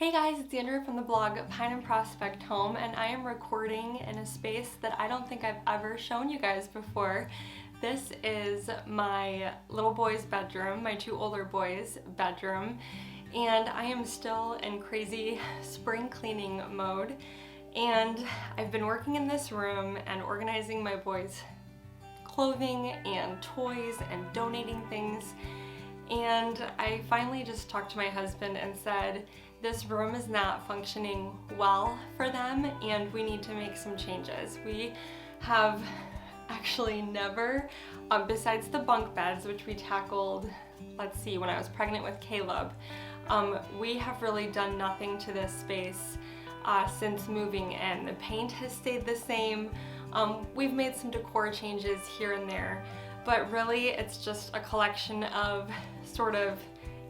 Hey guys, it's Andrea from the blog Pine and Prospect Home, and I am recording in a space that I don't think I've ever shown you guys before. This is my little boy's bedroom, my two older boys' bedroom, and I am still in crazy spring cleaning mode. And I've been working in this room and organizing my boys' clothing and toys and donating things. And I finally just talked to my husband and said, this room is not functioning well for them and we need to make some changes. We have actually never, besides the bunk beds, which we tackled, let's see, when I was pregnant with Caleb, we have really done nothing to this space since moving in. The paint has stayed the same. We've made some decor changes here and there, but really it's just a collection of sort of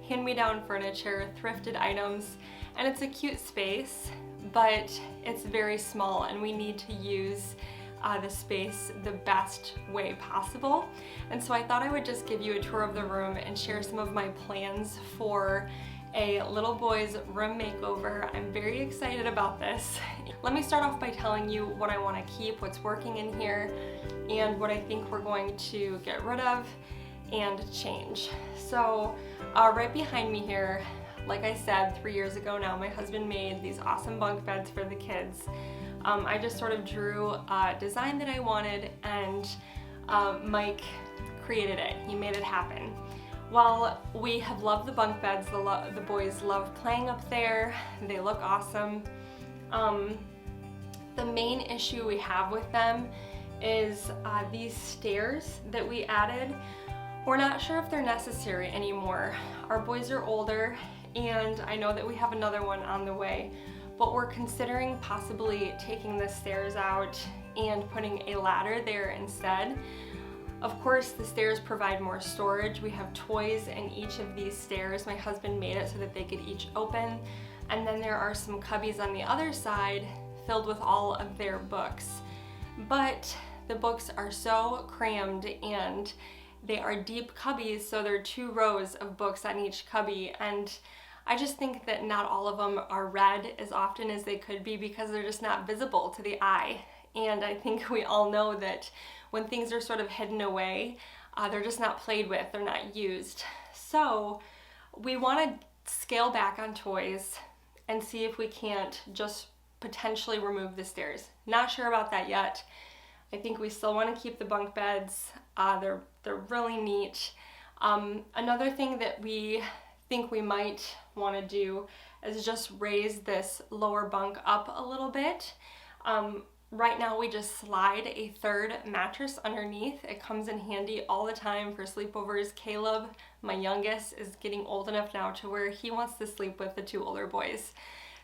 hand-me-down furniture, thrifted items, and it's a cute space, but it's very small and we need to use the space the best way possible. And so I thought I would just give you a tour of the room and share some of my plans for a little boy's room makeover. I'm very excited about this. Let me start off by telling you what I want to keep, what's working in here, and what I think we're going to get rid of and change. So right behind me here, like I said, 3 years ago now, my husband made these awesome bunk beds for the kids. I just sort of drew a design that I wanted, and Mike created it. He made it happen. Well, we have loved the bunk beds. The boys love playing up there. They look awesome. The main issue we have with them is these stairs that we added. We're not sure if they're necessary anymore. Our boys are older, and I know that we have another one on the way, but we're considering possibly taking the stairs out and putting a ladder there instead. Of course, the stairs provide more storage. We have toys in each of these stairs. My husband made it so that they could each open. And then there are some cubbies on the other side filled with all of their books. But the books are so crammed and they are deep cubbies, so there are 2 rows of books on each cubby, and I just think that not all of them are read as often as they could be because they're just not visible to the eye. And I think we all know that when things are sort of hidden away, they're just not played with, they're not used. So we want to scale back on toys and see if we can't just potentially remove the stairs. Not sure about that yet. I think we still want to keep the bunk beds. They're really neat. Another thing that we think we might want to do is just raise this lower bunk up a little bit. Right now we just slide a 3rd mattress underneath. It comes in handy all the time for sleepovers. Caleb, my youngest, is getting old enough now to where he wants to sleep with the 2 older boys.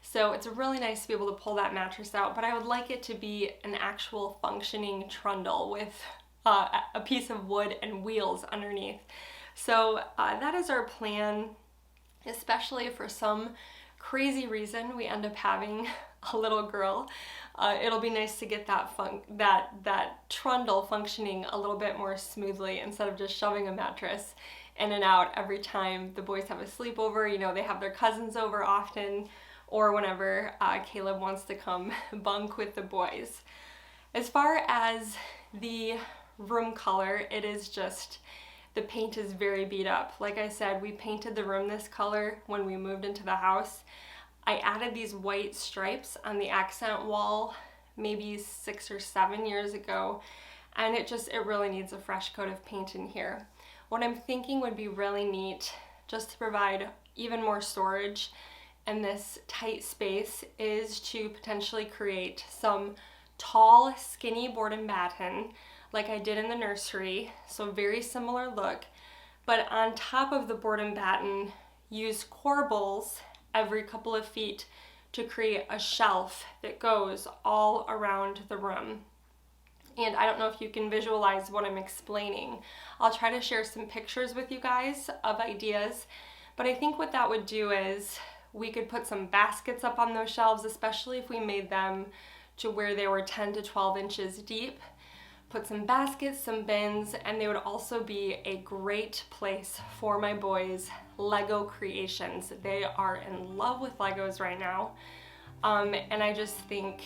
So it's really nice to be able to pull that mattress out, but I would like it to be an actual functioning trundle with a piece of wood and wheels underneath. So that is our plan, especially if for some crazy reason we end up having a little girl. It'll be nice to get that trundle functioning a little bit more smoothly instead of just shoving a mattress in and out every time the boys have a sleepover. You know, they have their cousins over often, or whenever Caleb wants to come bunk with the boys. As far as the room color, it is just, the paint is very beat up. Like I said, we painted the room this color when we moved into the house. I added these white stripes on the accent wall maybe 6 or 7 years ago, and it really needs a fresh coat of paint in here. What I'm thinking would be really neat, just to provide even more storage in this tight space, is to potentially create some tall, skinny board and batten like I did in the nursery, so very similar look, but on top of the board and batten, use corbels every couple of feet to create a shelf that goes all around the room. And I don't know if you can visualize what I'm explaining. I'll try to share some pictures with you guys of ideas, but I think what that would do is we could put some baskets up on those shelves, especially if we made them to where they were 10 to 12 inches deep. put some baskets, some bins, and they would also be a great place for my boys' Lego creations. They are in love with Legos right now. And I just think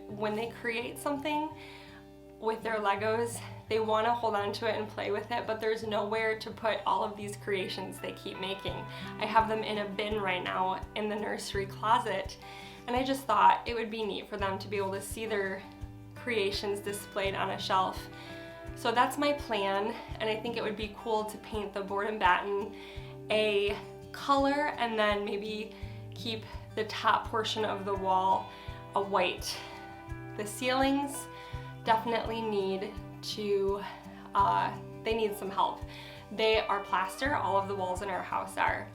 when they create something with their Legos, they want to hold on to it and play with it, but there's nowhere to put all of these creations they keep making. I have them in a bin right now in the nursery closet, and I just thought it would be neat for them to be able to see their creations displayed on a shelf. So that's my plan, and I think it would be cool to paint the board and batten a color and then maybe keep the top portion of the wall a white. The ceilings definitely need to, they need some help. They are plaster, all of the walls in our house are.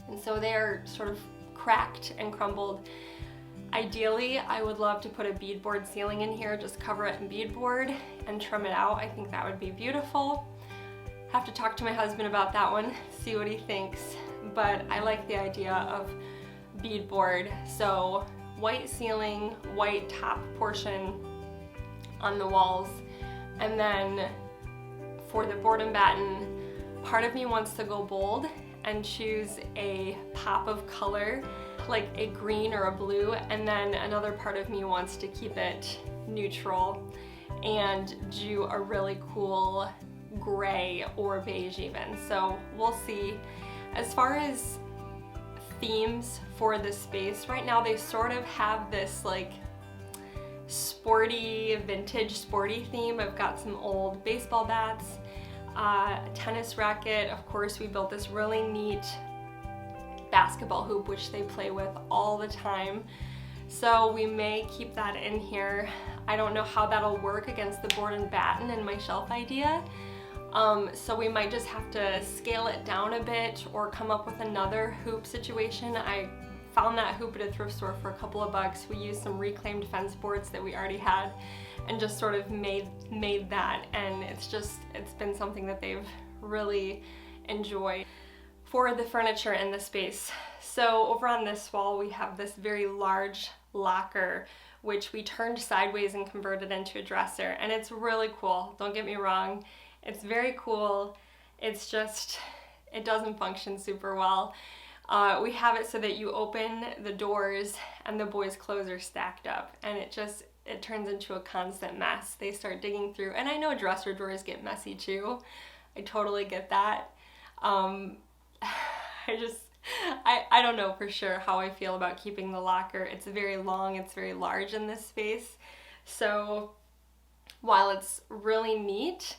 And so they are sort of cracked and crumbled. Ideally, I would love to put a beadboard ceiling in here, just cover it in beadboard and trim it out. I think that would be beautiful. Have to talk to my husband about that one, see what he thinks. But I like the idea of beadboard. So white ceiling, white top portion on the walls. And then for the board and batten, part of me wants to go bold and choose a pop of color, like a green or a blue, and then another part of me wants to keep it neutral and do a really cool gray or beige even. So we'll see. As far as themes for the space, right now they sort of have this like sporty, vintage sporty theme. I've got some old baseball bats, a tennis racket. Of course, we built this really neat basketball hoop which they play with all the time. So we may keep that in here. I don't know how that'll work against the board and batten and my shelf idea. So we might just have to scale it down a bit or come up with another hoop situation. I found that hoop at a thrift store for a couple of bucks. We used some reclaimed fence boards that we already had and just sort of made that, and it's been something that they've really enjoyed. For the furniture in the space, so over on this wall we have this very large locker which we turned sideways and converted into a dresser, and it's really cool. Don't get me wrong, it's very cool. It's just, it doesn't function super well. We have it so that you open the doors and the boys' clothes are stacked up, and it turns into a constant mess. They start digging through, and I know dresser drawers get messy too. I totally get that. I don't know for sure how I feel about keeping the locker. It's very long, it's very large in this space. So while it's really neat,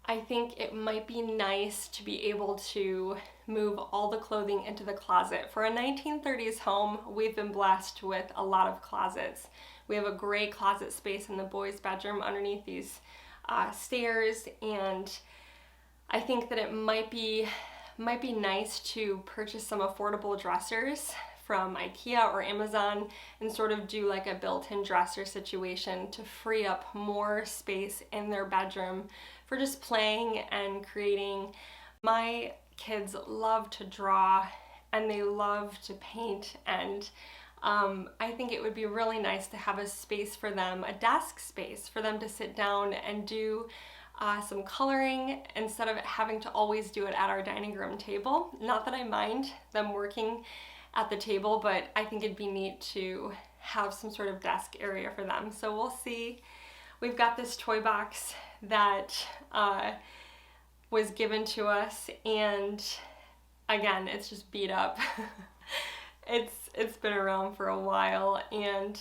I think it might be nice to be able to move all the clothing into the closet. For a 1930s home, we've been blessed with a lot of closets. We have a gray closet space in the boys' bedroom underneath these stairs, and I think that it might be nice to purchase some affordable dressers from IKEA or Amazon and sort of do like a built-in dresser situation to free up more space in their bedroom for just playing and creating. My kids love to draw and they love to paint, and I think it would be really nice to have a space for them, a desk space for them to sit down and do some coloring instead of having to always do it at our dining room table. Not that I mind them working at the table, but I think it'd be neat to have some sort of desk area for them. So we'll see. We've got this toy box that was given to us, and again, it's just beat up. It's been around for a while, and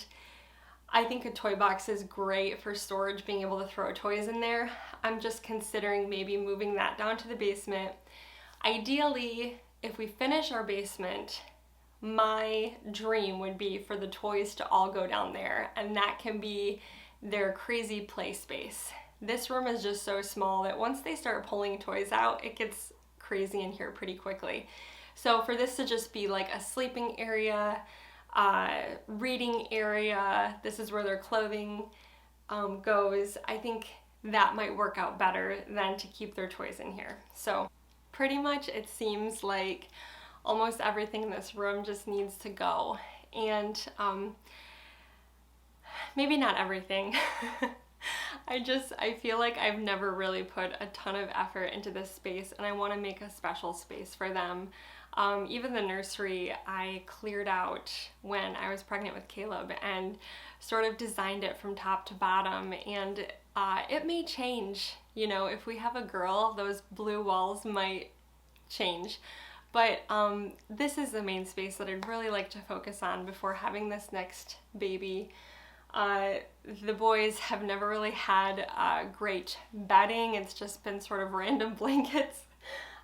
I think a toy box is great for storage, being able to throw toys in there. I'm just considering maybe moving that down to the basement. Ideally, if we finish our basement, my dream would be for the toys to all go down there, and that can be their crazy play space. This room is just so small that once they start pulling toys out, it gets crazy in here pretty quickly. So for this to just be like a sleeping area, reading area, this is where their clothing goes, I think that might work out better than to keep their toys in here. So pretty much it seems like almost everything in this room just needs to go, and maybe not everything. I feel like I've never really put a ton of effort into this space, and I want to make a special space for them. Even the nursery I cleared out when I was pregnant with Caleb and sort of designed it from top to bottom, and it may change. You know, if we have a girl, those blue walls might change. But this is the main space that I'd really like to focus on before having this next baby. The boys have never really had great bedding. It's just been sort of random blankets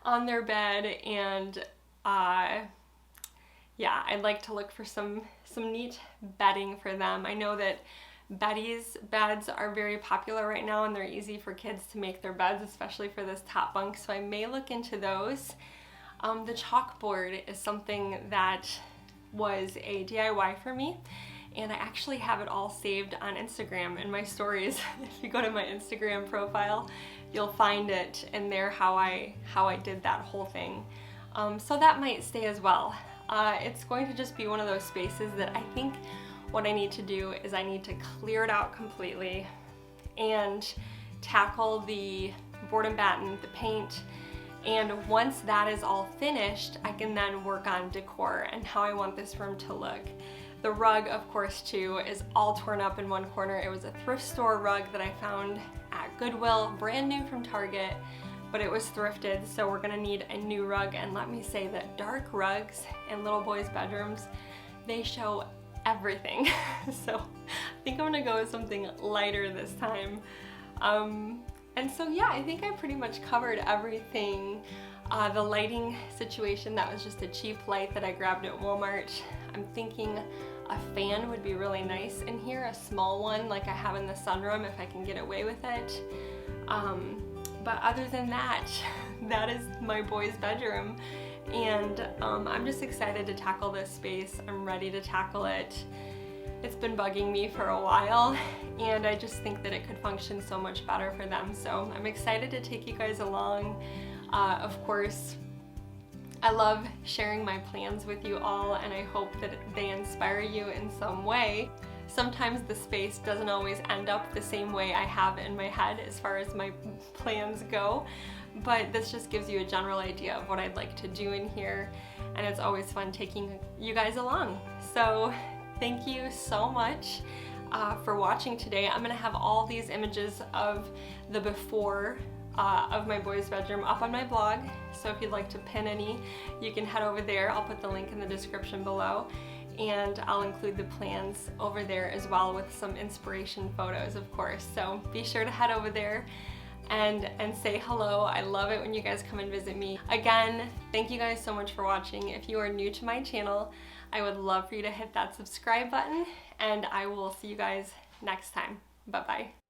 on their bed, and yeah, I'd like to look for some neat bedding for them. I know that Betty's beds are very popular right now, and they're easy for kids to make their beds, especially for this top bunk, so I may look into those. The chalkboard is something that was a DIY for me, and I actually have it all saved on Instagram in my stories. If you go to my Instagram profile, you'll find it in there how I did that whole thing. So that might stay as well. It's going to just be one of those spaces that I think what I need to do is I need to clear it out completely and tackle the board and batten, the paint, and once that is all finished, I can then work on decor and how I want this room to look. The rug, of course, too, is all torn up in one corner. It was a thrift store rug that I found at Goodwill, brand new from Target, but it was thrifted, so we're gonna need a new rug. And let me say that dark rugs in little boys' bedrooms, they show everything. So I think I'm gonna go with something lighter this time. And so yeah, I think I pretty much covered everything. The lighting situation, that was just a cheap light that I grabbed at Walmart. I'm thinking a fan would be really nice in here, a small one like I have in the sunroom if I can get away with it. But other than that, that is my boys' bedroom. And I'm just excited to tackle this space. I'm ready to tackle it. It's been bugging me for a while, and I just think that it could function so much better for them. So I'm excited to take you guys along. Of course, I love sharing my plans with you all, and I hope that they inspire you in some way. Sometimes the space doesn't always end up the same way I have in my head as far as my plans go, but this just gives you a general idea of what I'd like to do in here, and it's always fun taking you guys along. So thank you so much for watching today. I'm gonna have all these images of the before of my boys' bedroom up on my blog, so if you'd like to pin any, you can head over there. I'll put the link in the description below, and I'll include the plans over there as well with some inspiration photos, of course. So be sure to head over there and say hello. I love it when you guys come and visit me. Again, thank you guys so much for watching. If you are new to my channel, I would love for you to hit that subscribe button, and I will see you guys next time. Bye-bye.